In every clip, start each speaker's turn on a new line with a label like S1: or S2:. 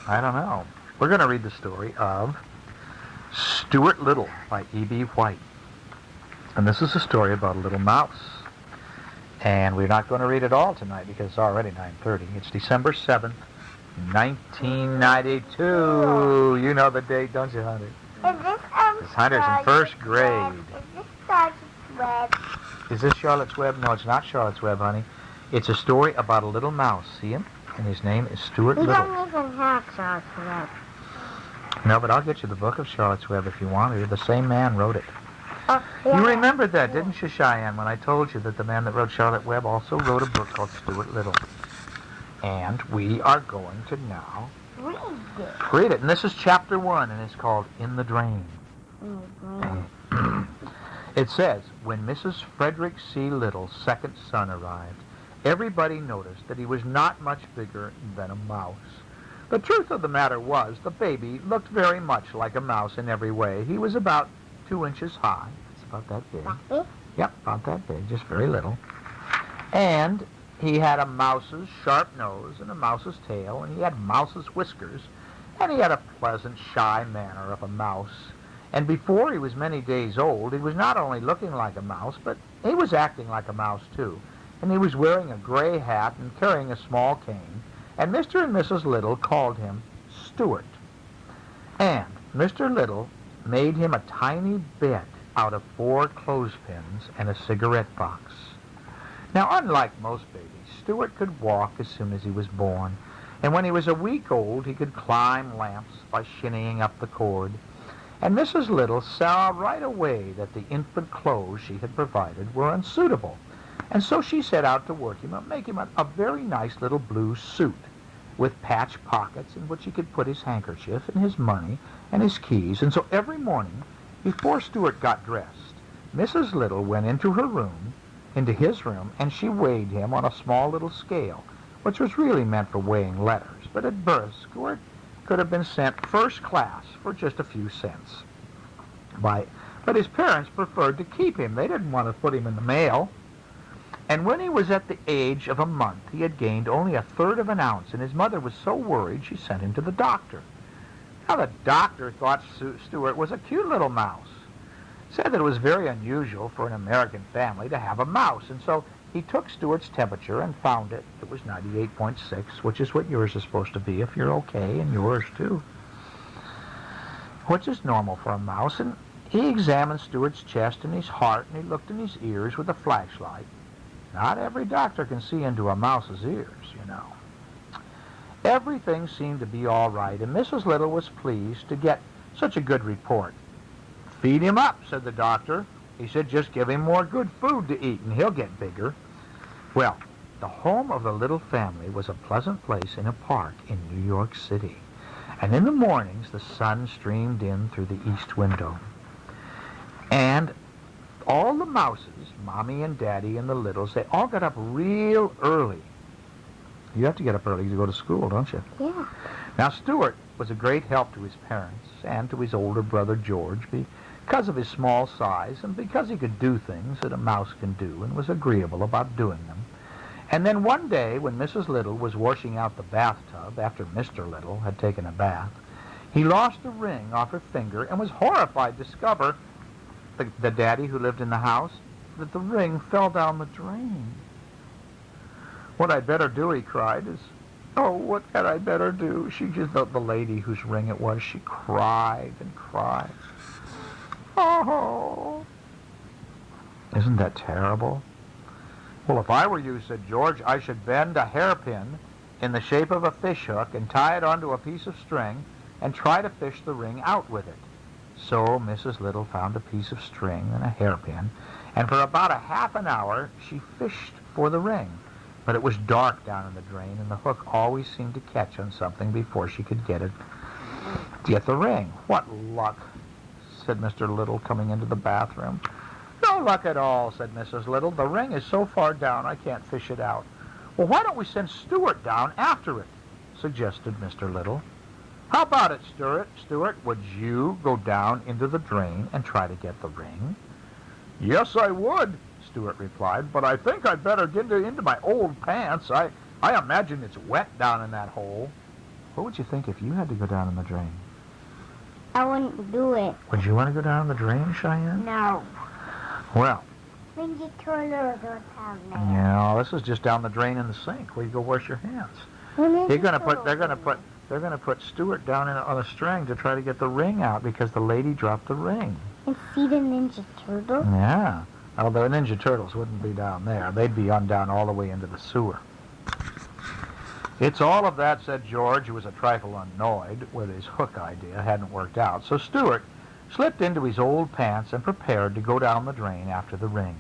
S1: I don't know. We're going to read the story of Stuart Little by E.B. White. And this is a story about a little mouse. And we're not going to read it all tonight because it's already 9:30. It's December 7th, 1992. You know the date, don't you, Hunter? Because Hunter's in first grade.
S2: Is this Charlotte's Web?
S1: Is this Charlotte's Web? No, it's not Charlotte's Web, honey. It's a story about a little mouse. See him? And his name is Stuart
S2: We
S1: Little.
S2: don't even have Charlotte's Web.
S1: No, but I'll get you the book of Charlotte's Web if you want to. The same man wrote it.
S2: Oh,
S1: You remembered that, didn't you, Cheyenne, when I told you that the man that wrote Charlotte Web also wrote a book called Stuart Little. And we are going to now read it. And this is chapter 1, and it's called In the Drain. It says, when Mrs. Frederick C. Little's second son arrived, everybody noticed that he was not much bigger than a mouse. The truth of the matter was, the baby looked very much like a mouse in every way. He was about 2 inches high. It's about that big. Yep, about that big, just very little. And he had a mouse's sharp nose and a mouse's tail, and he had mouse's whiskers, and he had a pleasant, shy manner of a mouse. And before he was many days old, he was not only looking like a mouse, but he was acting like a mouse, too. And he was wearing a gray hat and carrying a small cane, and Mr. and Mrs. Little called him Stuart. And Mr. Little made him a tiny bed out of 4 clothespins and a cigarette box. Now, unlike most babies, Stuart could walk as soon as he was born, and when he was a week old, he could climb lamps by shinnying up the cord. And Mrs. Little saw right away that the infant clothes she had provided were unsuitable, and so she set out to make him a very nice little blue suit with patch pockets in which he could put his handkerchief and his money and his keys. And so every morning, before Stuart got dressed, Mrs. Little went into his room, and she weighed him on a small little scale, which was really meant for weighing letters. But at birth, Stuart could have been sent first class for just a few cents. But his parents preferred to keep him. They didn't want to put him in the mail. And when he was at the age of a month, he had gained only 1/3 of an ounce, and his mother was so worried she sent him to the doctor. Now, the doctor thought Stuart was a cute little mouse. Said that it was very unusual for an American family to have a mouse, and so he took Stuart's temperature and found it. It was 98.6, which is what yours is supposed to be if you're okay, and yours too, which is normal for a mouse. And he examined Stuart's chest and his heart, and he looked in his ears with a flashlight. Not every doctor can see into a mouse's ears, you know. Everything seemed to be all right, and Mrs. Little was pleased to get such a good report. "Feed him up," said the doctor. He said, "just give him more good food to eat, and he'll get bigger." Well, the home of the little family was a pleasant place in a park in New York City. And in the mornings, the sun streamed in through the east window. And all the mouses, Mommy and Daddy and the Littles, they all got up real early. You have to get up early to go to school, don't you?
S2: Yeah.
S1: Now, Stuart was a great help to his parents and to his older brother George because of his small size and because he could do things that a mouse can do and was agreeable about doing them. And then one day, when Mrs. Little was washing out the bathtub after Mr. Little had taken a bath, he lost a ring off her finger and was horrified to discover, the daddy who lived in the house, that the ring fell down the drain. "What I'd better do," he cried, what had I better do? The lady whose ring it was, she cried and cried. Oh, isn't that terrible? "Well, if I were you," said George, "I should bend a hairpin in the shape of a fish hook and tie it onto a piece of string and try to fish the ring out with it." So Mrs. Little found a piece of string and a hairpin, and for about a half an hour she fished for the ring. But it was dark down in the drain, and the hook always seemed to catch on something before she could get the ring. "What luck," said Mr. Little, coming into the bathroom. "No luck at all," said Mrs. Little. "The ring is so far down I can't fish it out." "Well, why don't we send Stuart down after it?" suggested Mr. Little. "How about it, Stuart? Would you go down into the drain and try to get the ring?" "Yes, I would," Stuart replied, "but I think I'd better get into my old pants. I imagine it's wet down in that hole." What would you think if you had to go down in the drain?
S2: I wouldn't do it.
S1: Would you want to go down in the drain, Cheyenne?
S2: No.
S1: Well,
S2: Ninja Turtles are down there.
S1: yeah, this is just down the drain in the sink where you go wash your hands.
S2: Well,
S1: They're gonna put Stuart down on a string to try to get the ring out because the lady dropped the ring.
S2: And see the Ninja Turtles?
S1: Yeah. Although Ninja Turtles wouldn't be down there. They'd be on down all the way into the sewer. It's all of that, said George, who was a trifle annoyed with his hook idea hadn't worked out. So Stuart slipped into his old pants and prepared to go down the drain after the ring.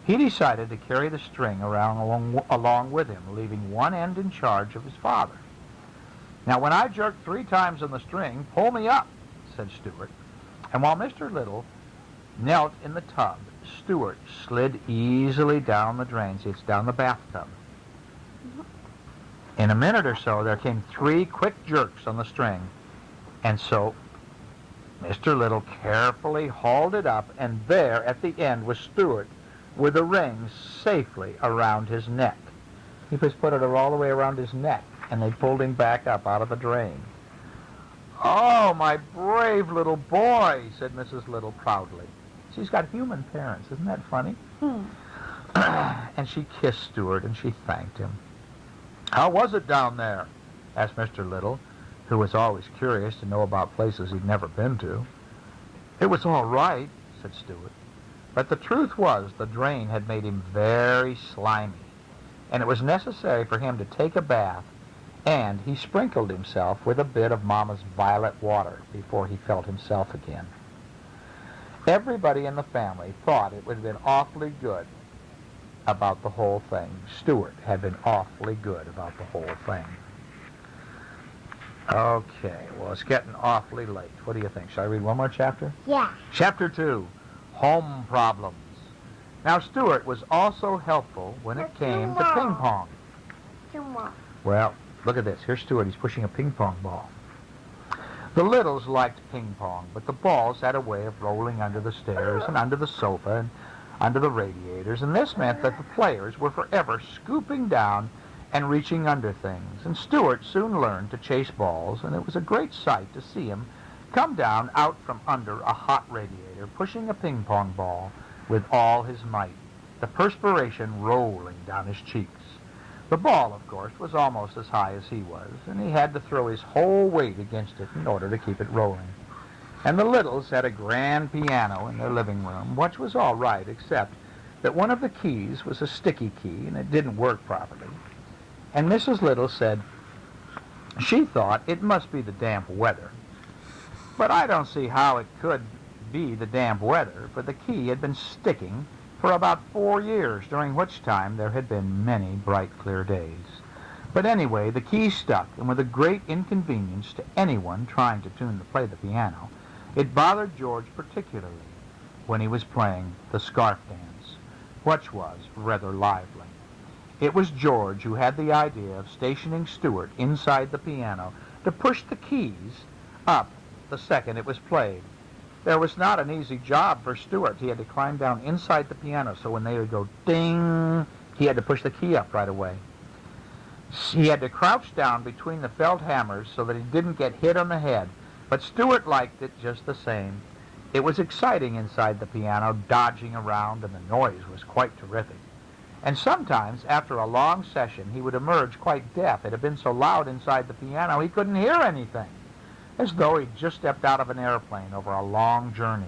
S1: He decided to carry the string around along with him, leaving one end in charge of his father. Now, when I jerk 3 times on the string, pull me up, said Stuart. And while Mr. Little knelt in the tub, Stuart slid easily down the drain. See, it's down the bathtub. In a minute or so, there came 3 quick jerks on the string. And so Mr. Little carefully hauled it up, and there at the end was Stuart with the ring safely around his neck. He just put it all the way around his neck, and they pulled him back up out of the drain. "Oh, my brave little boy," said Mrs. Little proudly. She's got human parents. Isn't that funny? And she kissed Stuart, and she thanked him. "How was it down there?" asked Mr. Little, who was always curious to know about places he'd never been to. "It was all right," said Stuart. But the truth was the drain had made him very slimy, and it was necessary for him to take a bath, and he sprinkled himself with a bit of Mama's violet water before he felt himself again. Everybody in the family thought it would have been awfully good about the whole thing. Stuart had been awfully good about the whole thing. Okay, well, it's getting awfully late. What do you think? Shall I read one more chapter?
S2: Yeah.
S1: Chapter 2, Home Problems. Now, Stuart was also helpful when it came to ping pong.
S2: 2 more.
S1: Well, look at this. Here's Stuart. He's pushing a ping pong ball. The Littles liked ping pong, but the balls had a way of rolling under the stairs and under the sofa and under the radiators, and this meant that the players were forever scooping down and reaching under things. And Stuart soon learned to chase balls, and it was a great sight to see him come down out from under a hot radiator, pushing a ping pong ball with all his might, the perspiration rolling down his cheeks. The ball, of course, was almost as high as he was, and he had to throw his whole weight against it in order to keep it rolling. And the Littles had a grand piano in their living room, which was all right, except that one of the keys was a sticky key, and it didn't work properly. And Mrs. Little said she thought it must be the damp weather. But I don't see how it could be the damp weather, for the key had been sticking for about 4 years, during which time there had been many bright, clear days. But anyway, the key stuck, and with a great inconvenience to anyone trying to play the piano, it bothered George particularly when he was playing the scarf dance, which was rather lively. It was George who had the idea of stationing Stuart inside the piano to push the keys up the second it was played. There was not an easy job for Stuart. He had to climb down inside the piano, so when they would go ding, he had to push the key up right away. He had to crouch down between the felt hammers so that he didn't get hit on the head, but Stuart liked it just the same. It was exciting inside the piano, dodging around, and the noise was quite terrific. And sometimes, after a long session, he would emerge quite deaf. It had been so loud inside the piano he couldn't hear anything, as though he'd just stepped out of an airplane over a long journey.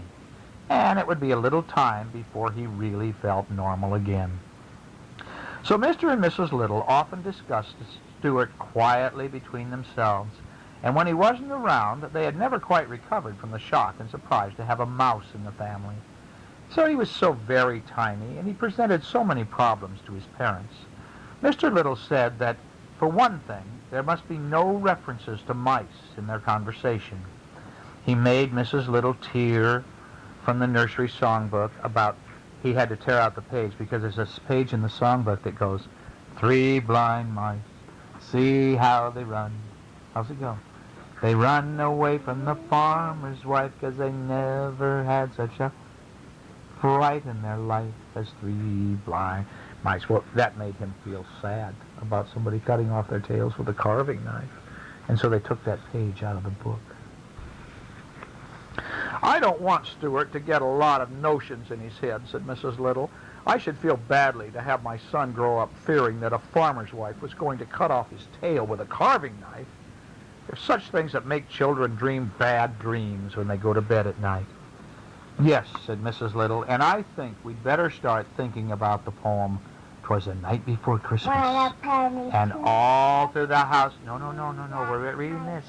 S1: And it would be a little time before he really felt normal again. So Mr. and Mrs. Little often discussed Stuart quietly between themselves, and when he wasn't around, they had never quite recovered from the shock and surprise to have a mouse in the family. So he was so very tiny, and he presented so many problems to his parents. Mr. Little said that, for one thing, there must be no references to mice in their conversation. He made Mrs. Little tear from the nursery songbook about he had to tear out the page because there's this page in the songbook that goes, 3 blind mice, see how they run. How's it go? They run away from the farmer's wife 'cause they never had such a fright in their life as 3 blind mice. Well, that made him feel sad about somebody cutting off their tails with a carving knife. And so they took that page out of the book. "I don't want Stuart to get a lot of notions in his head," said Mrs. Little. "I should feel badly to have my son grow up fearing that a farmer's wife was going to cut off his tail with a carving knife. There's such things that make children dream bad dreams when they go to bed at night." "Yes," said Mrs. Little, "and I think we'd better start thinking about the poem 'Twas the Night Before Christmas, and all through the house—" No, we're reading this.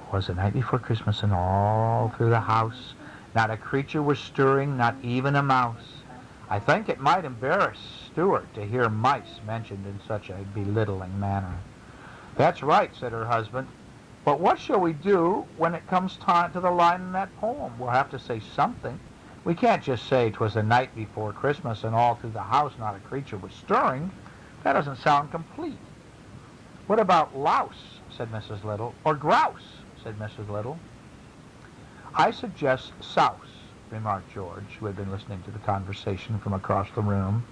S1: "'Twas the night before Christmas, and all through the house not a creature was stirring, not even a mouse. I think it might embarrass Stuart to hear mice mentioned in such a belittling manner." "That's right," said her husband. "But what shall we do when it comes time to the line in that poem? We'll have to say something. We can't just say 'twas the night before Christmas and all through the house not a creature was stirring. That doesn't sound complete." "What about louse?" said Mrs. Little. "Or grouse?" said Mrs. Little. "I suggest souse," remarked George, who had been listening to the conversation from across the room.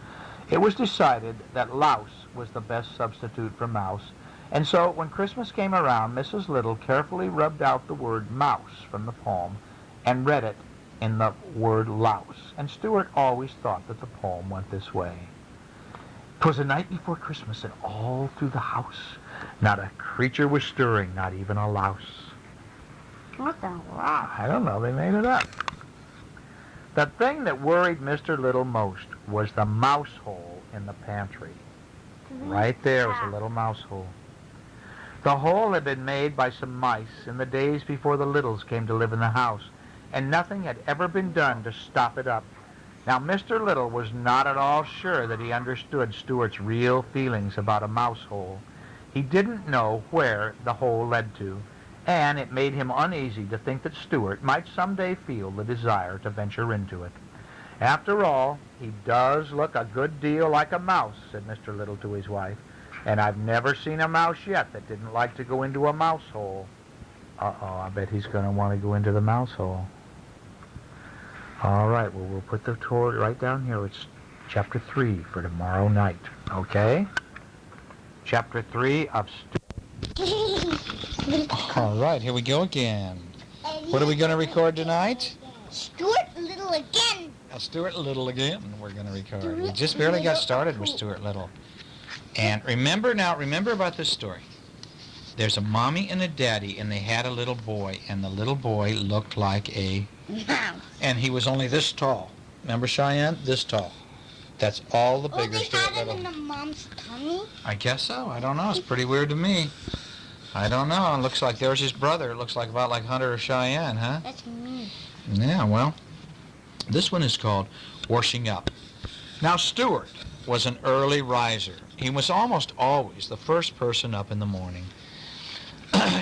S1: It was decided that louse was the best substitute for mouse, and so when Christmas came around, Mrs. Little carefully rubbed out the word mouse from the poem and read it in the word louse, and Stuart always thought that the poem went this way. "'Twas the night before Christmas, and all through the house not a creature was stirring, not even a louse."
S2: What the rock?
S1: I don't know, they made it up. The thing that worried Mr. Little most was the mouse hole in the pantry. Right there was a little mouse hole. The hole had been made by some mice in the days before the Littles came to live in the house, and nothing had ever been done to stop it up. Now, Mr. Little was not at all sure that he understood Stuart's real feelings about a mouse hole. He didn't know where the hole led to, and it made him uneasy to think that Stuart might someday feel the desire to venture into it. "After all, he does look a good deal like a mouse," said Mr. Little to his wife, "and I've never seen a mouse yet that didn't like to go into a mouse hole." Uh-oh, I bet he's going to want to go into the mouse hole. All right, well, we'll put the tour right down here. It's chapter 3 for tomorrow night, okay? Chapter 3 of All right, here we go again. What are we going to record tonight?
S2: Stuart Little again.
S1: Stuart Little again we're going to record. We just barely got started with Stuart Little. And remember about this story. There's a mommy and a daddy, and they had a little boy, and the little boy looked like a mouse. And he was only this tall. Remember, Cheyenne? This tall. That's all the bigger Stuart Little.
S2: They had him in the mom's tummy?
S1: I guess so. I don't know. It's pretty weird to me. I don't know. It looks like there's his brother. It looks like about like Hunter or Cheyenne, huh?
S2: That's me.
S1: Yeah, well, this one is called Washing Up. Now, Stuart was an early riser. He was almost always the first person up in the morning.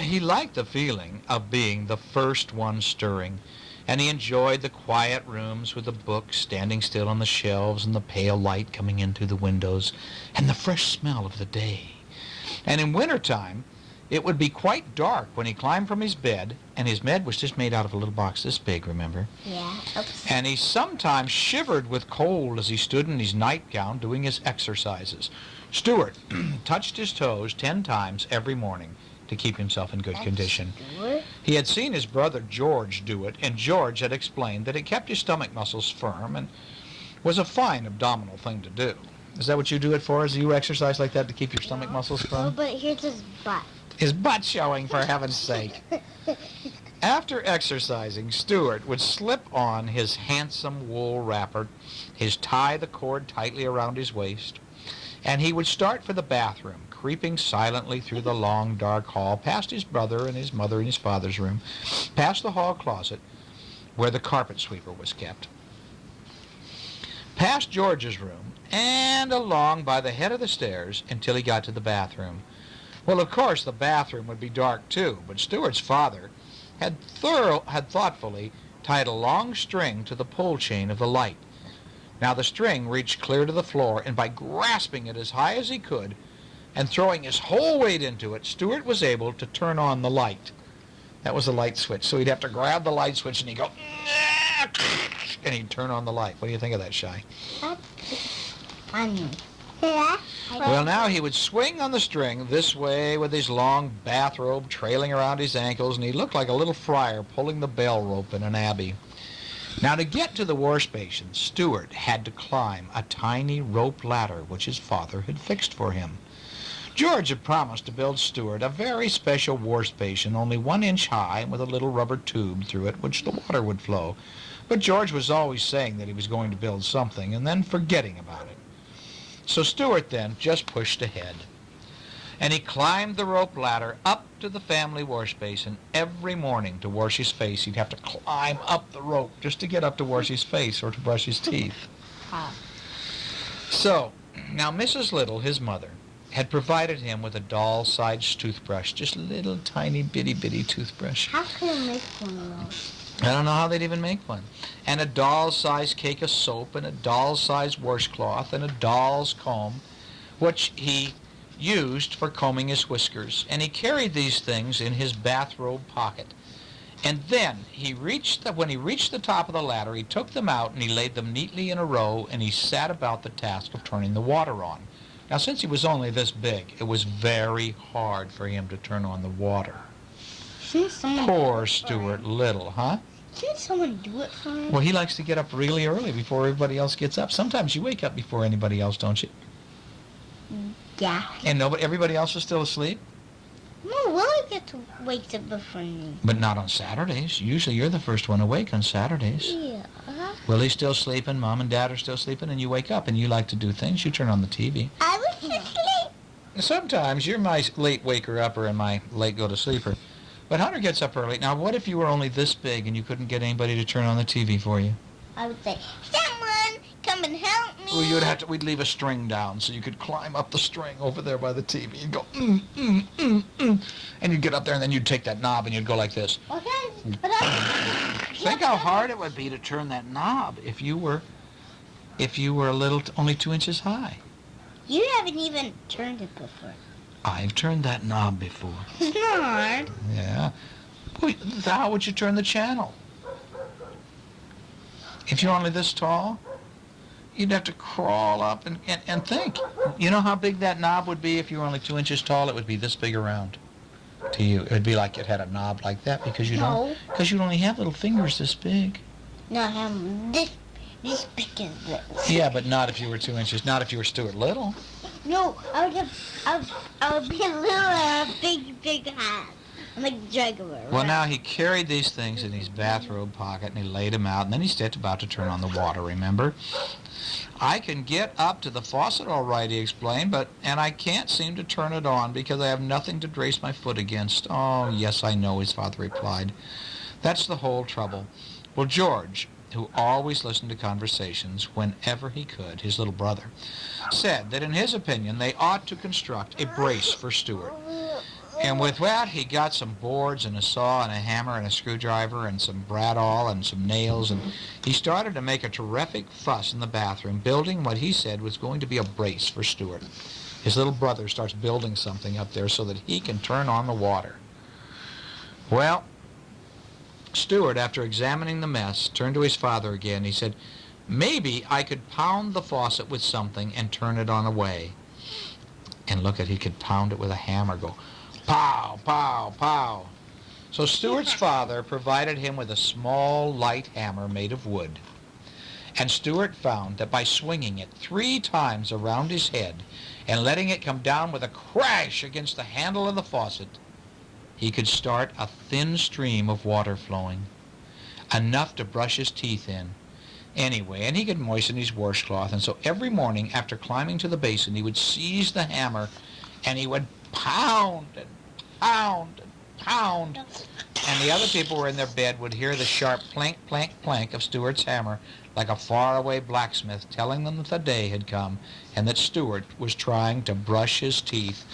S1: He liked the feeling of being the first one stirring, and he enjoyed the quiet rooms with the books standing still on the shelves and the pale light coming in through the windows and the fresh smell of the day. And in wintertime, it would be quite dark when he climbed from his bed, and his bed was just made out of a little box this big, remember?
S2: Yeah. Oops.
S1: And he sometimes shivered with cold as he stood in his nightgown doing his exercises. Stuart touched his toes 10 times every morning to keep himself in good condition.
S2: Stuart?
S1: He had seen his brother George do it, and George had explained that it kept his stomach muscles firm and was a fine abdominal thing to do. Is that what you do it for? Is you exercise like that to keep your stomach muscles
S2: Oh,
S1: firm?
S2: but here's his butt.
S1: His butt showing, for heaven's sake. After exercising, Stuart would slip on his handsome wool wrapper, tie the cord tightly around his waist, and he would start for the bathroom, creeping silently through the long, dark hall, past his brother and his mother and his father's room, past the hall closet where the carpet sweeper was kept, past George's room, and along by the head of the stairs until he got to the bathroom. Well, of course, the bathroom would be dark, too, but Stuart's father had thoughtfully tied a long string to the pull chain of the light. Now the string reached clear to the floor, and by grasping it as high as he could and throwing his whole weight into it, Stuart was able to turn on the light. That was the light switch. So he'd have to grab the light switch and he'd go, and he'd turn on the light. What do you think of that, Shy?
S2: That's funny. Yeah.
S3: Well, now he would swing on the string this way with his long bathrobe trailing around his ankles, and he looked like a little friar pulling the bell rope in an abbey. Now, to get to the wash basin, Stuart had to climb a tiny rope ladder which his father had fixed for him. George had promised to build Stuart a very special wash basin, only 1 inch high, and with a little rubber tube through it which the water would flow. But George was always saying that he was going to build something and then forgetting about it. So Stuart then just pushed ahead. And he climbed the rope ladder up to the family wash basin every morning to wash his face. He'd have to climb up the rope just to get up to wash his face or to brush his teeth. So, now Mrs. Little, his mother, had provided him with a doll-sized toothbrush, just a little tiny bitty toothbrush.
S2: How can I make one of those?
S3: I don't know how they'd even make one. And a doll-sized cake of soap, and a doll-sized washcloth, and a doll's comb, which he used for combing his whiskers. And he carried these things in his bathrobe pocket. And then when he reached the top of the ladder, he took them out and he laid them neatly in a row, and he set about the task of turning the water on. Now, since he was only this big, it was very hard for him to turn on the water. Poor Stuart Little, huh?
S2: Can't someone do it for me?
S3: Well, he likes to get up really early before everybody else gets up. Sometimes you wake up before anybody else, don't you?
S2: Yeah.
S3: And everybody else is still asleep?
S2: No, Willie gets to wake up before me.
S3: But not on Saturdays. Usually you're the first one awake on Saturdays.
S2: Yeah.
S3: Willie's still sleeping, Mom and Dad are still sleeping, and you wake up and you like to do things. You turn on the TV.
S2: I was asleep.
S3: Sometimes you're my late waker-upper and my late go-to-sleeper. But Hunter gets up early. Now, what if you were only this big and you couldn't get anybody to turn on the TV for you?
S2: I would say, someone come and help me.
S3: Well, we'd leave a string down so you could climb up the string over there by the TV and go, and you'd get up there and then you'd take that knob and you'd go like this.
S2: Okay.
S3: Think how hard it would be to turn that knob if you were a little, only 2 inches high.
S2: You haven't even turned it before.
S3: I've turned that knob before.
S2: It's not hard.
S3: Yeah. Well, how would you turn the channel? If you're only this tall, you'd have to crawl up and think. You know how big that knob would be if you were only 2 inches tall? It would be this big around to you. It would be like it had a knob like that because you only have little fingers this big.
S2: No, I have this big as this.
S3: Yeah, but not if you were 2 inches. Not if you were Stuart Little.
S2: No, I would be a little big hat. I'm like a juggler.
S3: Well, now he carried these things in his bathrobe pocket and he laid them out, and then he stepped about to turn on the water, remember? I can get up to the faucet all right, he explained, and I can't seem to turn it on because I have nothing to brace my foot against. Oh, yes, I know, his father replied. That's the whole trouble. Well, George, who always listened to conversations whenever he could, his little brother, said that in his opinion they ought to construct a brace for Stuart. And with that, he got some boards and a saw and a hammer and a screwdriver and some bradawl and some nails, and he started to make a terrific fuss in the bathroom, building what he said was going to be a brace for Stuart. His little brother starts building something up there so that he can turn on the water. Well, Stuart, after examining the mess, turned to his father again. He said, maybe I could pound the faucet with something and turn it on away. And he could pound it with a hammer, go, pow, pow, pow. So Stuart's father provided him with a small, light hammer made of wood. And Stuart found that by swinging it 3 times around his head and letting it come down with a crash against the handle of the faucet, he could start a thin stream of water flowing, enough to brush his teeth in. Anyway, and he could moisten his washcloth, and so every morning after climbing to the basin, he would seize the hammer and he would pound and pound and pound. And the other people who were in their bed would hear the sharp plank, plank, plank of Stuart's hammer like a faraway blacksmith telling them that the day had come and that Stuart was trying to brush his teeth.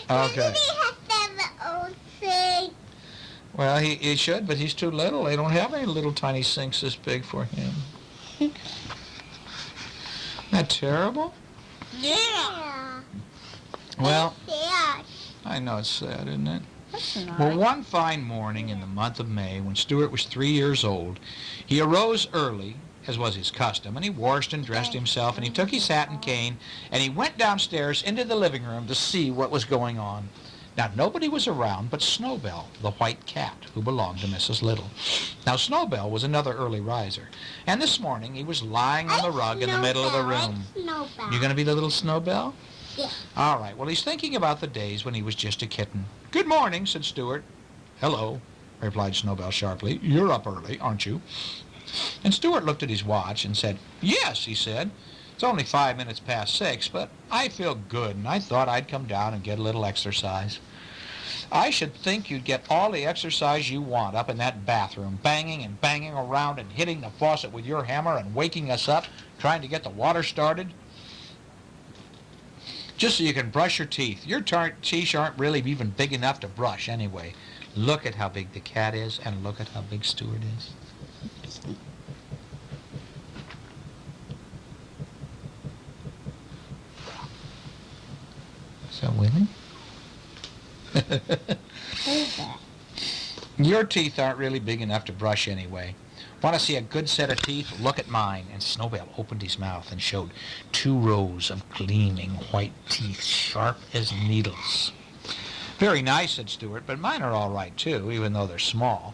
S3: Okay.
S2: He has to have his own sink.
S3: Well, he should, but he's too little. They don't have any little tiny sinks this big for him. Isn't that terrible?
S2: Yeah.
S3: Well,
S2: Yeah.
S3: I know it's sad, isn't it?
S2: That's not.
S3: Well, one fine morning in the month of May, when Stuart was 3 years old, he arose early as was his custom, and he washed and dressed himself, and he took his hat and cane, and he went downstairs into the living room to see what was going on. Now, nobody was around but Snowbell, the white cat, who belonged to Mrs. Little. Now, Snowbell was another early riser, and this morning he was lying on the rug in the middle of the room. You going to be the little Snowbell?
S2: Yeah.
S3: All right, well, he's thinking about the days when he was just a kitten. "Good morning," said Stuart. "Hello," replied Snowbell sharply. "You're up early, aren't you?" And Stuart looked at his watch and said, "Yes," he said. "It's only 5 minutes past 6, but I feel good, and I thought I'd come down and get a little exercise." "I should think you'd get all the exercise you want up in that bathroom, banging and banging around and hitting the faucet with your hammer and waking us up, trying to get the water started, just so you can brush your teeth. Your teeth aren't really even big enough to brush anyway. Look at how big the cat is, and look at how big Stuart is." Is that Willie? "Your teeth aren't really big enough to brush anyway. Want to see a good set of teeth? Look at mine." And Snowbell opened his mouth and showed 2 rows of gleaming white teeth, sharp as needles. "Very nice," said Stuart, "but mine are all right, too, even though they're small.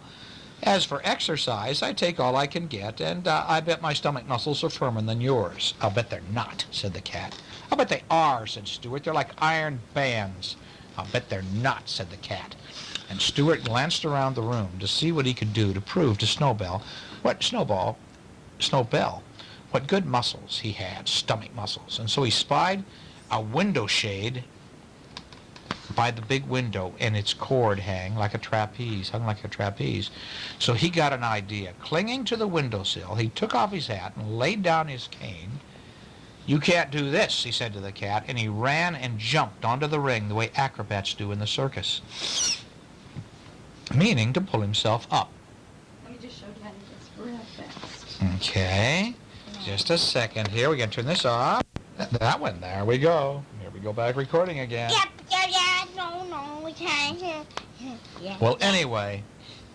S3: As for exercise, I take all I can get, and I bet my stomach muscles are firmer than yours." "I'll bet they're not," said the cat. "I'll bet they are," said Stuart. "They're like iron bands." "I'll bet they're not," said the cat. And Stuart glanced around the room to see what he could do to prove to Snowbell what good muscles he had, stomach muscles. And so he spied a window shade by the big window, and its cord hung like a trapeze. So he got an idea. Clinging to the windowsill, he took off his hat and laid down his cane. "You can't do this," he said to the cat, and he ran and jumped onto the ring the way acrobats do in the circus, meaning to pull himself up.
S4: Let me just show Daddy this real fast.
S3: Okay, just a second here. We can turn this off. That one, there we go. Here we go back recording again.
S2: Yeah, no, we can't. Yeah.
S3: Well, anyway,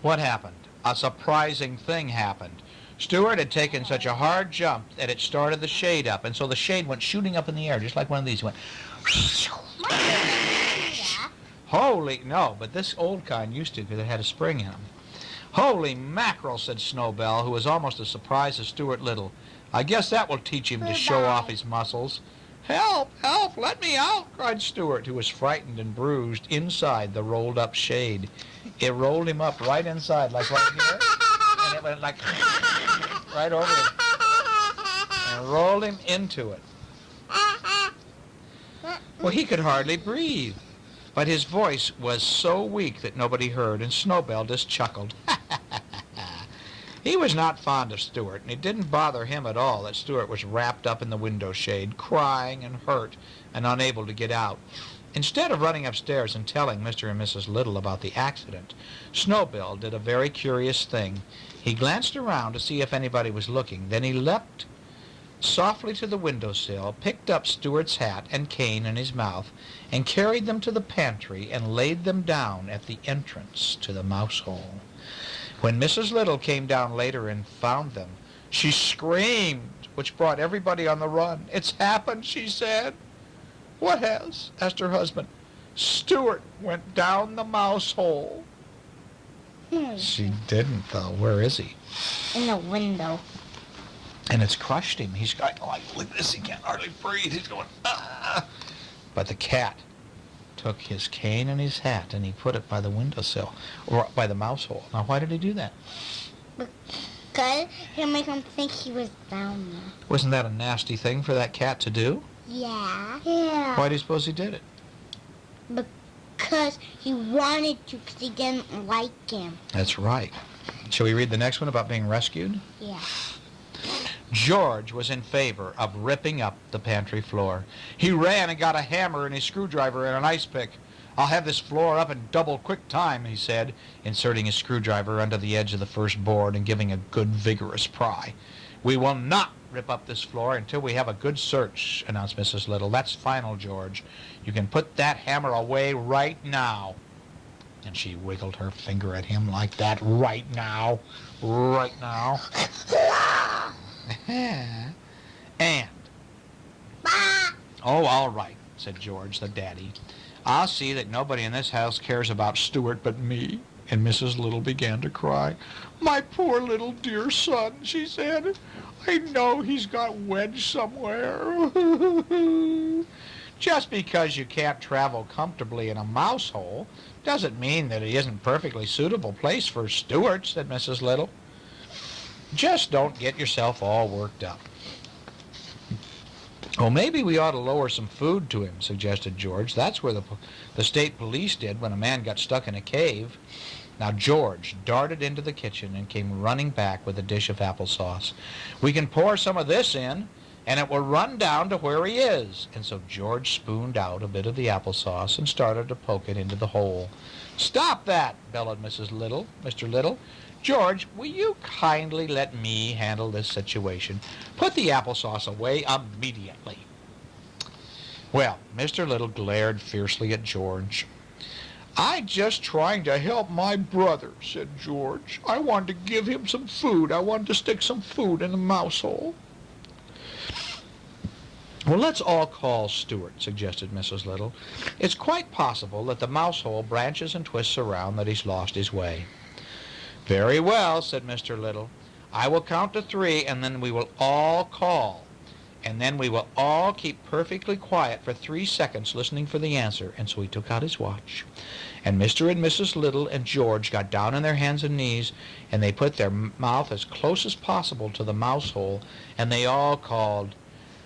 S3: what happened? A surprising thing happened. Stuart had taken such a hard jump that it started the shade up, and so the shade went shooting up in the air, just like one of these. It went, no, but this old kind used to, because it had a spring in them. "Holy mackerel," said Snowbell, who was almost as surprised as Stuart Little. "I guess that will teach him to show off his muscles." "Help, help, let me out," cried Stuart, who was frightened and bruised inside the rolled-up shade. It rolled him up right inside, like right here, and it went like right over him, and rolled him into it. Well, he could hardly breathe, but his voice was so weak that nobody heard, and Snowbell just chuckled. He was not fond of Stuart, and it didn't bother him at all that Stuart was wrapped up in the window shade, crying and hurt and unable to get out. Instead of running upstairs and telling Mr. and Mrs. Little about the accident, Snowbell did a very curious thing. He glanced around to see if anybody was looking. Then he leapt softly to the windowsill, picked up Stuart's hat and cane in his mouth, and carried them to the pantry and laid them down at the entrance to the mouse hole. When Mrs. Little came down later and found them, she screamed, which brought everybody on the run. "It's happened," she said. "What has?" asked her husband. "Stuart went down the mouse hole." She didn't, though. Where is he?
S2: In the window.
S3: And it's crushed him. He's going like this. He can't hardly breathe. He's going, ah. But the cat took his cane and his hat and he put it by the windowsill, or by the mouse hole. Now, why did he do that?
S2: Because he'll make him think he was down there.
S3: Wasn't that a nasty thing for that cat to do?
S2: Yeah. Yeah.
S3: Why do you suppose he did it?
S2: Because he wanted to, because he didn't like him.
S3: That's right. Shall we read the next one about being rescued?
S2: Yeah.
S3: George was in favor of ripping up the pantry floor. He ran and got a hammer and a screwdriver and an ice pick. "I'll have this floor up in double quick time," he said, inserting his screwdriver under the edge of the first board and giving a good vigorous pry. "We will not rip up this floor until we have a good search," announced Mrs. Little. "That's final, George. You can put that hammer away right now." And she wiggled her finger at him like that. "Right now. Right now." And,
S2: Bah!
S3: oh, all right, said George, the daddy. I'll see that nobody in this house cares about Stuart but me. And Mrs. Little began to cry. My poor little dear son, she said. I know he's got wedged somewhere. Just because you can't travel comfortably in a mouse hole doesn't mean that it isn't a perfectly suitable place for Stuart, said Mrs. Little. Just don't get yourself all worked up. Oh, maybe we ought to lower some food to him, suggested George. That's where the state police did when a man got stuck in a cave. Now George darted into the kitchen and came running back with a dish of applesauce. We can pour some of this in, and it will run down to where he is. And so George spooned out a bit of the applesauce and started to poke it into the hole. Stop that, bellowed Mr. Little. George, will you kindly let me handle this situation? Put the applesauce away immediately. Well, Mr. Little glared fiercely at George. I'm just trying to help my brother, said George. I wanted to give him some food. I wanted to stick some food in the mouse hole. Well, let's all call Stuart, suggested Mrs. Little. It's quite possible that the mouse hole branches and twists around, that he's lost his way. Very well, said Mr. Little. I will count to 3, and then we will all call. And then we will all keep perfectly quiet for 3 seconds listening for the answer. And so he took out his watch. And Mr. and Mrs. Little and George got down on their hands and knees, and they put their mouth as close as possible to the mouse hole, and they all called,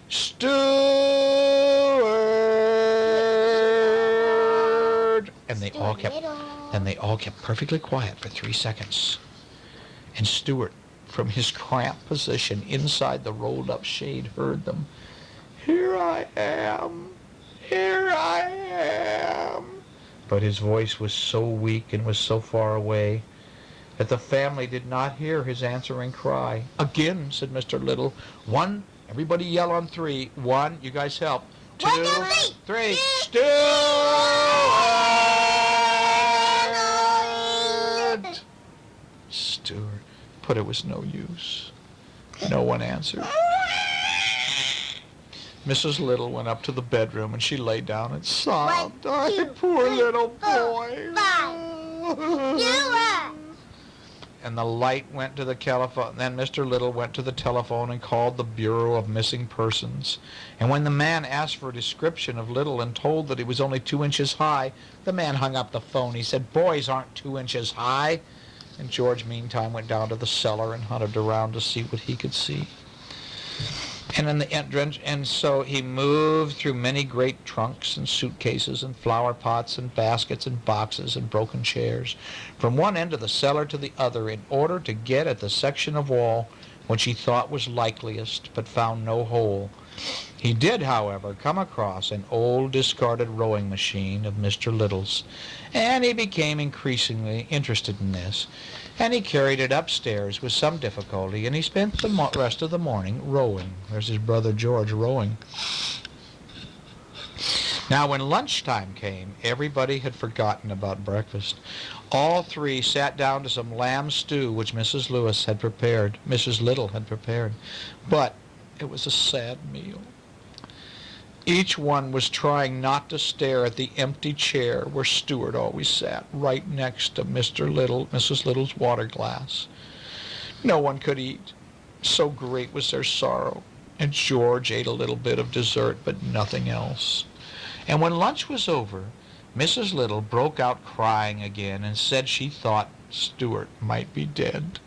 S3: Stuart! And they all kept perfectly quiet for 3 seconds. And Stuart, from his cramped position inside the rolled-up shade, heard them. Here I am. Here I am. But his voice was so weak and was so far away that the family did not hear his answering cry. Again, said Mr. Little. 1, everybody yell on 3. 1, you guys help. 2, 3. Stuart! Stuart. But it was no use. No one answered. Mrs. Little went up to the bedroom and she lay down and sobbed. Oh, poor little boy. And the light went to the telephone. Then Mr. Little went to the telephone and called the Bureau of Missing Persons. And when the man asked for a description of Little and told that he was only 2 inches high, the man hung up the phone. He said, boys aren't 2 inches high. And George, meantime, went down to the cellar and hunted around to see what he could see. And so he moved through many great trunks and suitcases and flower pots and baskets and boxes and broken chairs, from one end of the cellar to the other, in order to get at the section of wall which he thought was likeliest, but found no hole. He did, however, come across an old discarded rowing machine of Mr. Little's, and he became increasingly interested in this, and he carried it upstairs with some difficulty, and he spent the rest of the morning rowing. There's his brother George rowing. Now, when lunchtime came, everybody had forgotten about breakfast. All 3 sat down to some lamb stew which Mrs. Little had prepared. But it was a sad meal. Each one was trying not to stare at the empty chair where Stuart always sat, right next to Mrs. Little's water glass. No one could eat. So great was their sorrow. And George ate a little bit of dessert, but nothing else. And when lunch was over, Mrs. Little broke out crying again and said she thought Stuart might be dead.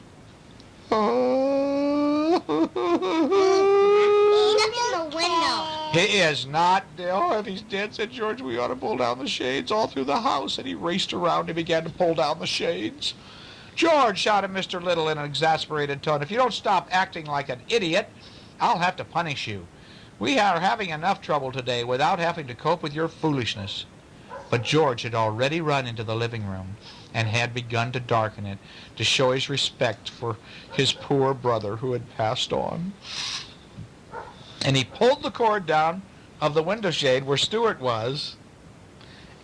S3: He is not dead. Oh, if he's dead, said George, we ought to pull down the shades all through the house. And he raced around and began to pull down the shades. George, shouted Mr. Little in an exasperated tone, if you don't stop acting like an idiot, I'll have to punish you. We are having enough trouble today without having to cope with your foolishness. But George had already run into the living room and had begun to darken it to show his respect for his poor brother who had passed on. And he pulled the cord down of the window shade where Stuart was,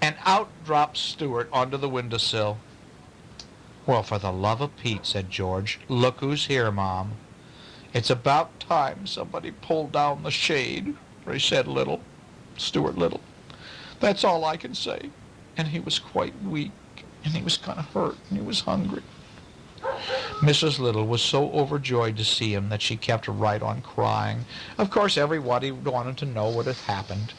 S3: and out dropped Stuart onto the windowsill. Well, for the love of Pete, said George, look who's here, Mom. It's about time somebody pulled down the shade, he said Stuart Little. That's all I can say. And he was quite weak, and he was kind of hurt, and he was hungry. Mrs. Little was so overjoyed to see him that she kept right on crying. Of course, everybody wanted to know what had happened.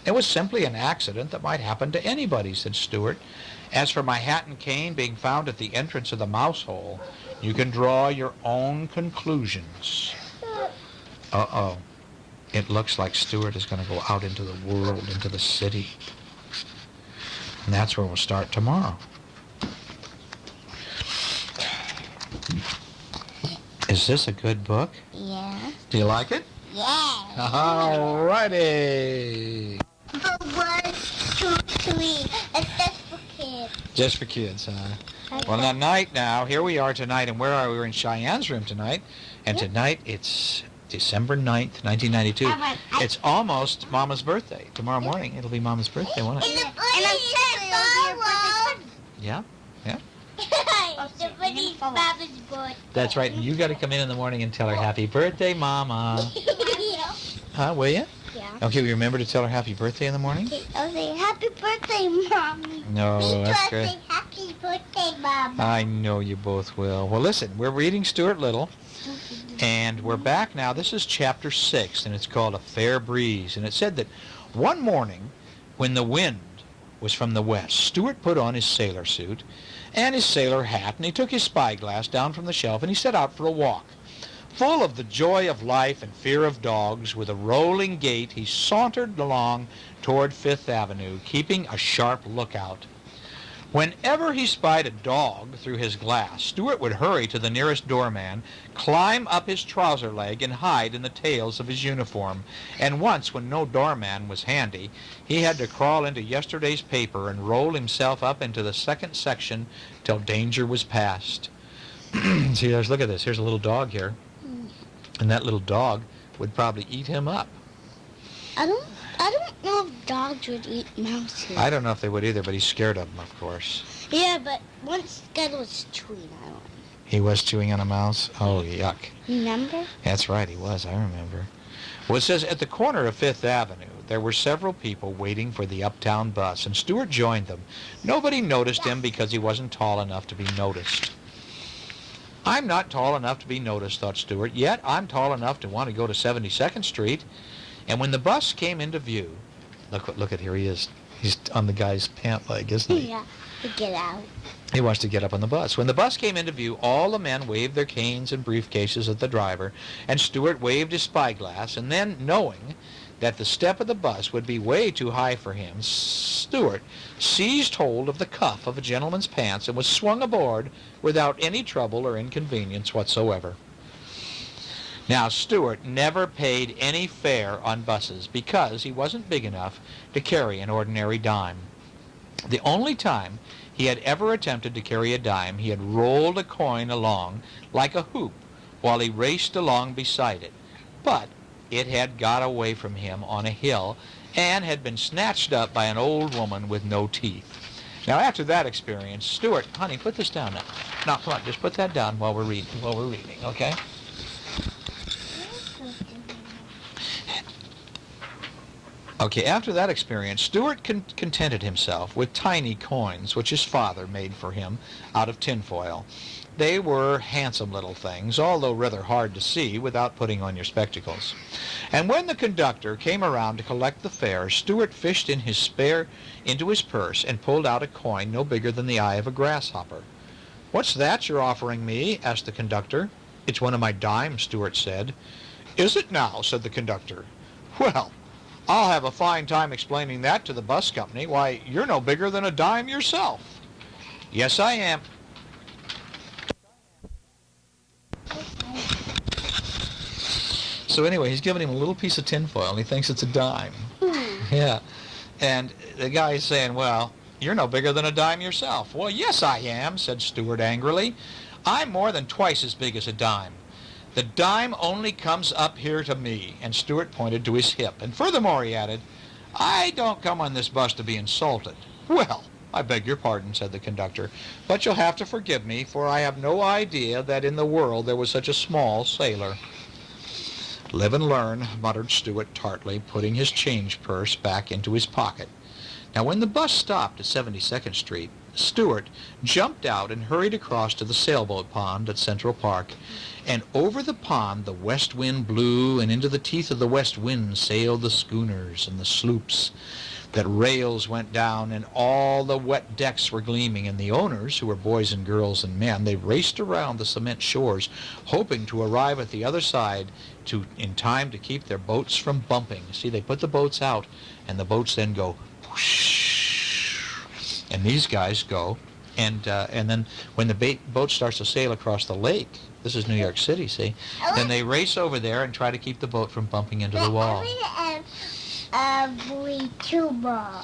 S3: It was simply an accident that might happen to anybody, said Stuart. As for my hat and cane being found at the entrance of the mouse hole, you can draw your own conclusions. Uh-oh. It looks like Stuart is going to go out into the world, into the city. And that's where we'll start tomorrow. Is this a good book?
S2: Yeah.
S3: Do you like it?
S2: Yeah.
S3: All righty.
S2: But 1, 2, 3. It's just for kids.
S3: Just for kids, huh? Well, tonight now, here we are tonight, and where are we? We're in Cheyenne's room tonight, and tonight it's December 9th, 1992. It's almost Mama's birthday. Tomorrow morning, it'll be Mama's birthday, won't it?
S2: And I'm saying
S3: Yeah, yeah.
S2: the buddy's Mama's birthday.
S3: That's right, and you got to come in the morning and tell her happy birthday, Mama. Huh, will you?
S2: Yeah.
S3: Okay, we remember to tell her happy birthday in the morning?
S2: I'll say happy birthday, Mommy.
S3: No, that's
S2: I'll
S3: great.
S2: say happy birthday, Mama.
S3: I know you both will. Well, listen, we're reading Stuart Little, and we're back now. This is chapter 6, and it's called A Fair Breeze. And it said that one morning, when the wind was from the west, Stuart put on his sailor suit and his sailor hat, and he took his spyglass down from the shelf, and he set out for a walk. Full of the joy of life and fear of dogs, with a rolling gait, he sauntered along toward Fifth Avenue, keeping a sharp lookout. Whenever he spied a dog through his glass, Stuart would hurry to the nearest doorman, climb up his trouser leg, and hide in the tails of his uniform. And once, when no doorman was handy, he had to crawl into yesterday's paper and roll himself up into the second section till danger was past. See, look at this. Here's a little dog here. And that little dog would probably eat him up.
S2: I don't know if dogs would eat mouses.
S3: I don't know if they would either, but he's scared of them, of course.
S2: Yeah, but once Scud was chewing on one.
S3: He was chewing on a mouse? Oh, yuck.
S2: Remember?
S3: That's right, he was. I remember. Well, it says, at the corner of Fifth Avenue, there were several people waiting for the uptown bus, and Stuart joined them. Nobody noticed him because he wasn't tall enough to be noticed. I'm not tall enough to be noticed, thought Stuart, yet I'm tall enough to want to go to 72nd Street. And when the bus came into view, look at here he is. He's on the guy's pant leg, isn't he?
S2: Yeah, to get out.
S3: He wants to get up on the bus. When the bus came into view, all the men waved their canes and briefcases at the driver, and Stuart waved his spyglass, and then, knowing that the step of the bus would be way too high for him, Stuart seized hold of the cuff of a gentleman's pants and was swung aboard without any trouble or inconvenience whatsoever. Now, Stuart never paid any fare on buses because he wasn't big enough to carry an ordinary dime. The only time he had ever attempted to carry a dime, he had rolled a coin along like a hoop while he raced along beside it. But it had got away from him on a hill and had been snatched up by an old woman with no teeth. Now, after that experience, Stuart, honey, put this down now. No, come on, just put that down while we're reading, okay? Okay, after that experience, Stuart contented himself with tiny coins, which his father made for him out of tinfoil. They were handsome little things, although rather hard to see without putting on your spectacles. And when the conductor came around to collect the fare, Stuart fished in into his purse and pulled out a coin no bigger than the eye of a grasshopper. "What's that you're offering me?" asked the conductor. "It's one of my dimes," Stuart said. "Is it now?" said the conductor. "Well, I'll have a fine time explaining that to the bus company. Why, you're no bigger than a dime yourself." "Yes, I am." So anyway, he's giving him a little piece of tinfoil, and he thinks it's a dime. Yeah. And the guy's saying, "Well, you're no bigger than a dime yourself." "Well, yes, I am," said Stuart angrily. "I'm more than twice as big as a dime. The dime only comes up here to me," and Stuart pointed to his hip. "And furthermore," he added, "I don't come on this bus to be insulted." "Well, I beg your pardon," said the conductor, "but you'll have to forgive me, for I have no idea that in the world there was such a small sailor." Live and learn, muttered Stuart tartly, putting his change purse back into his pocket. Now, when the bus stopped at 72nd Street, Stuart jumped out and hurried across to the sailboat pond at Central Park. And over the pond the west wind blew, and into the teeth of the west wind sailed the schooners and the sloops. That rails went down, and all the wet decks were gleaming, and the owners, who were boys and girls and men, they raced around the cement shores, hoping to arrive at the other side in time to keep their boats from bumping. See, they put the boats out, and the boats then go whoosh, and these guys go, and then when the boat starts to sail across the lake, this is New York City, see, then they race over there and try to keep the boat from bumping into the wall.
S2: Every tuba.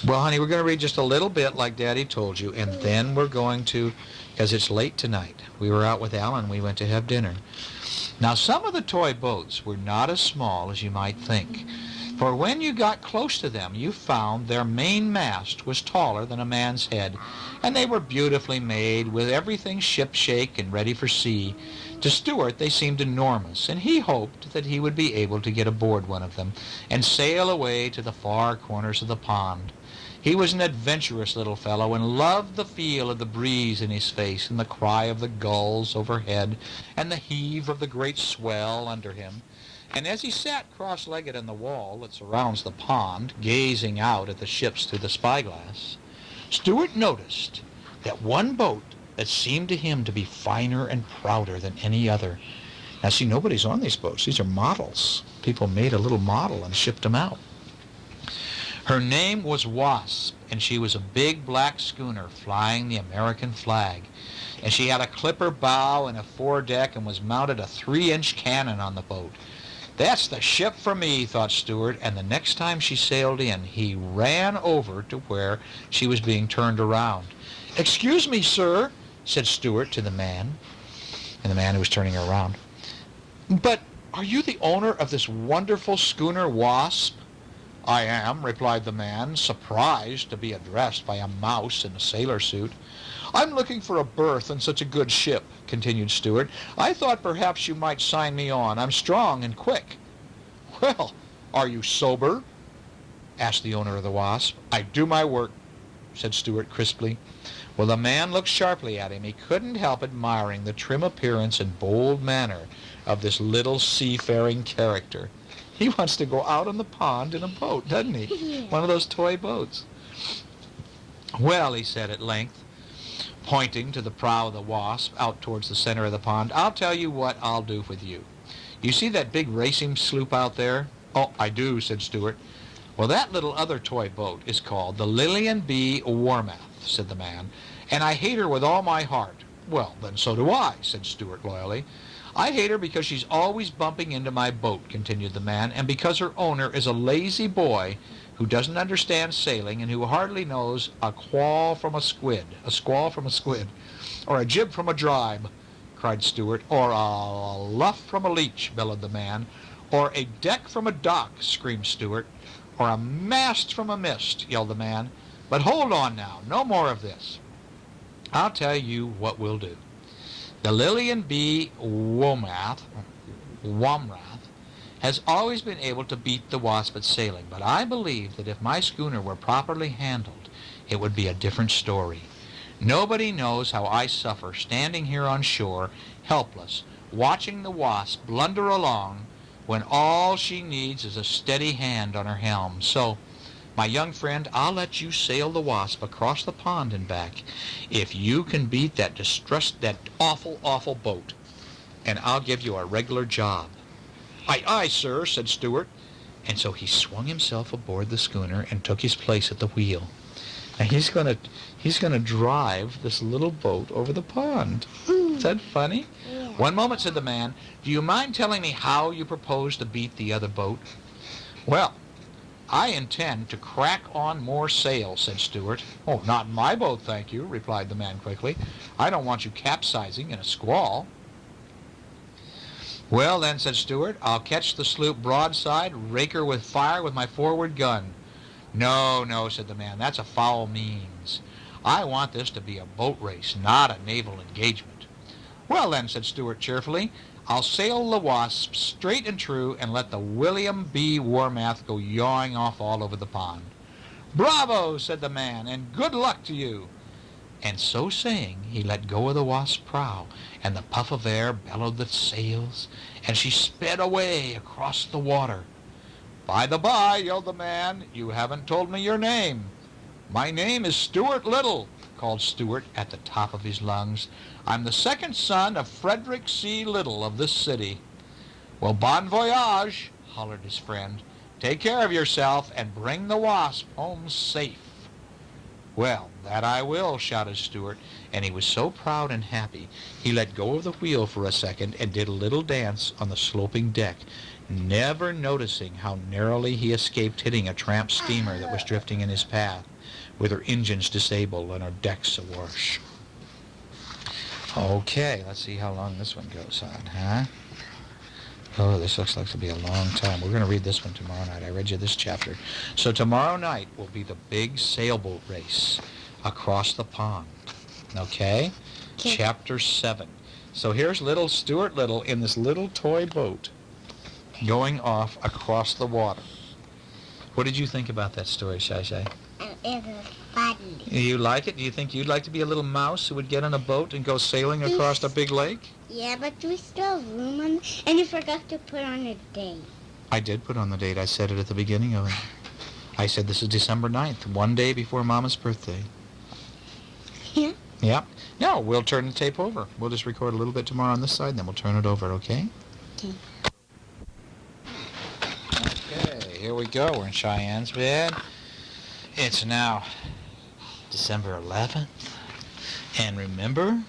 S3: Well, honey, we're going to read just a little bit like Daddy told you, and then we're going to, because it's late tonight. We were out with Alan. We went to have dinner. Now, some of the toy boats were not as small as you might think, for when you got close to them, you found their main mast was taller than a man's head, and they were beautifully made, with everything shipshape and ready for sea. To Stuart, they seemed enormous, and he hoped that he would be able to get aboard one of them and sail away to the far corners of the pond. He was an adventurous little fellow and loved the feel of the breeze in his face and the cry of the gulls overhead and the heave of the great swell under him. And as he sat cross-legged on the wall that surrounds the pond, gazing out at the ships through the spyglass, Stuart noticed that one boat that seemed to him to be finer and prouder than any other. Now, see, nobody's on these boats. These are models. People made a little model and shipped them out. Her name was Wasp, and she was a big black schooner flying the American flag. And she had a clipper bow and a foredeck and was mounted a 3-inch cannon on the boat. That's the ship for me, thought Stuart, and the next time she sailed in, he ran over to where she was being turned around. "Excuse me, sir," said Stuart to the man, and the man who was turning her around. "But are you the owner of this wonderful schooner Wasp?" "I am," replied the man, surprised to be addressed by a mouse in a sailor suit. "I'm looking for a berth on such a good ship," continued Stuart. "I thought perhaps you might sign me on. I'm strong and quick." "Well, are you sober?" asked the owner of the Wasp. "I do my work," said Stuart crisply. Well, the man looked sharply at him. He couldn't help admiring the trim appearance and bold manner of this little seafaring character. He wants to go out on the pond in a boat, doesn't he?
S2: Yeah.
S3: One of those toy boats. "Well," he said at length, pointing to the prow of the Wasp out towards the center of the pond, "I'll tell you what I'll do with you. You see that big racing sloop out there?" "Oh, I do," said Stuart. "Well, that little other toy boat is called the Lillian B. Warmouth," said the man, "and I hate her with all my heart." "Well, then so do I," said Stuart loyally. "I hate her because she's always bumping into my boat," continued the man, "and because her owner is a lazy boy who doesn't understand sailing and who hardly knows a squall from a squid, or a jib from a dribe," cried Stuart, "or a luff from a leech," bellowed the man, "or a deck from a dock," screamed Stuart, "or a mast from a mist," yelled the man. "But hold on now, no more of this. I'll tell you what we'll do. The Lillian B. Womrath has always been able to beat the Wasp at sailing, but I believe that if my schooner were properly handled, it would be a different story. Nobody knows how I suffer standing here on shore, helpless, watching the Wasp blunder along when all she needs is a steady hand on her helm. So, my young friend, I'll let you sail the Wasp across the pond and back if you can beat that awful, awful boat, and I'll give you a regular job." "Aye, aye, sir," said Stuart. And so he swung himself aboard the schooner and took his place at the wheel. Now he's gonna drive this little boat over the pond. Is that funny?
S2: Yeah.
S3: "One moment," said the man. "Do you mind telling me how you propose to beat the other boat?" "Well, I intend to crack on more sail," said Stuart. "Oh, not in my boat, thank you," replied the man quickly. "I don't want you capsizing in a squall." "Well, then," said Stuart, "I'll catch the sloop broadside, rake her with fire with my forward gun." "No, no," said the man, "that's a foul means. I want this to be a boat race, not a naval engagement." "Well, then," said Stuart cheerfully, I'll sail the Wasp straight and true and let the William B. Warmath go yawing off all over the pond." "Bravo," said the man, "and good luck to you." And so saying, he let go of the Wasp's prow, and the puff of air bellowed the sails, and she sped away across the water. "By the by," yelled the man, "you haven't told me your name." "My name is Stuart Little," called Stuart at the top of his lungs. "I'm the second son of Frederick C. Little of this city." "Well, bon voyage," hollered his friend. "Take care of yourself and bring the Wasp home safe." "Well, that I will," shouted Stuart, and he was so proud and happy he let go of the wheel for a second and did a little dance on the sloping deck, never noticing how narrowly he escaped hitting a tramp steamer that was drifting in his path, with her engines disabled and her decks awash. Okay, let's see how long this one goes on, huh? Oh, this looks like to be a long time. We're going to read this one tomorrow night. I read you this chapter. So tomorrow night will be the big sailboat race across the pond. Okay? Chapter 7. So here's little Stuart Little in this little toy boat going off across the water. What did you think about that story, Shai Shai?
S2: It was funny.
S3: You like it? Do you think you'd like to be a little mouse who would get on a boat and go sailing across a big lake?
S2: Yeah, but we still have room on, and you forgot to put on a date.
S3: I did put on the date. I said it at the beginning of it. I said this is December 9th, one day before Mama's birthday.
S2: Yeah?
S3: Yeah. No, we'll turn the tape over. We'll just record a little bit tomorrow on this side, and then we'll turn it over, okay?
S2: Okay.
S3: Okay, here we go. We're in Cheyenne's bed. It's now December 11th. And remember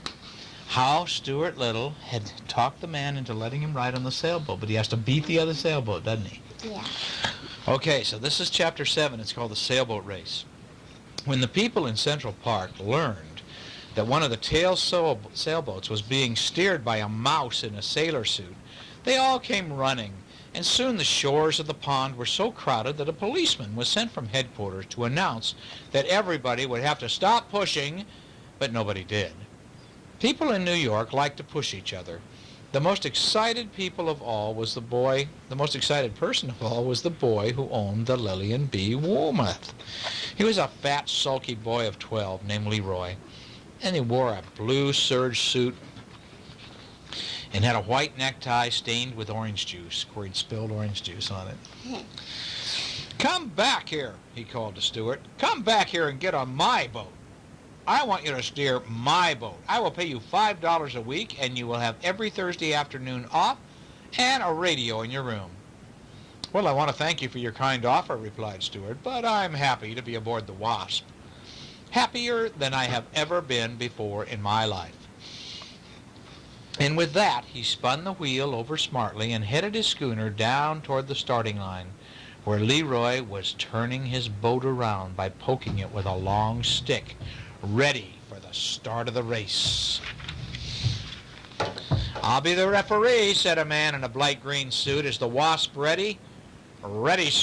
S3: how Stuart Little had talked the man into letting him ride on the sailboat, but he has to beat the other sailboat, doesn't he?
S2: Yeah.
S3: Okay, so this is Chapter 7. It's called the Sailboat Race. When the people in Central Park learned that one of the tail sailboats was being steered by a mouse in a sailor suit, they all came running, and soon the shores of the pond were so crowded that a policeman was sent from headquarters to announce that everybody would have to stop pushing, but nobody did. People in New York like to push each other. The most excited person of all was the boy who owned the Lillian B. Woolmuth. He was a fat, sulky boy of 12 named Leroy, and he wore a blue serge suit and had a white necktie stained with orange juice, where he'd spilled orange juice on it. "Come back here," he called to Stuart. "Come back here and get on my boat. I want you to steer my boat. I will pay you $5 a week, and you will have every Thursday afternoon off and a radio in your room." "Well, I want to thank you for your kind offer," replied Stuart, "but I'm happy to be aboard the Wasp. Happier than I have ever been before in my life." And with that, he spun the wheel over smartly and headed his schooner down toward the starting line, where Leroy was turning his boat around by poking it with a long stick, ready for the start of the race. "I'll be the referee," said a man in a bright green suit. "Is the Wasp ready?" "Ready, sir."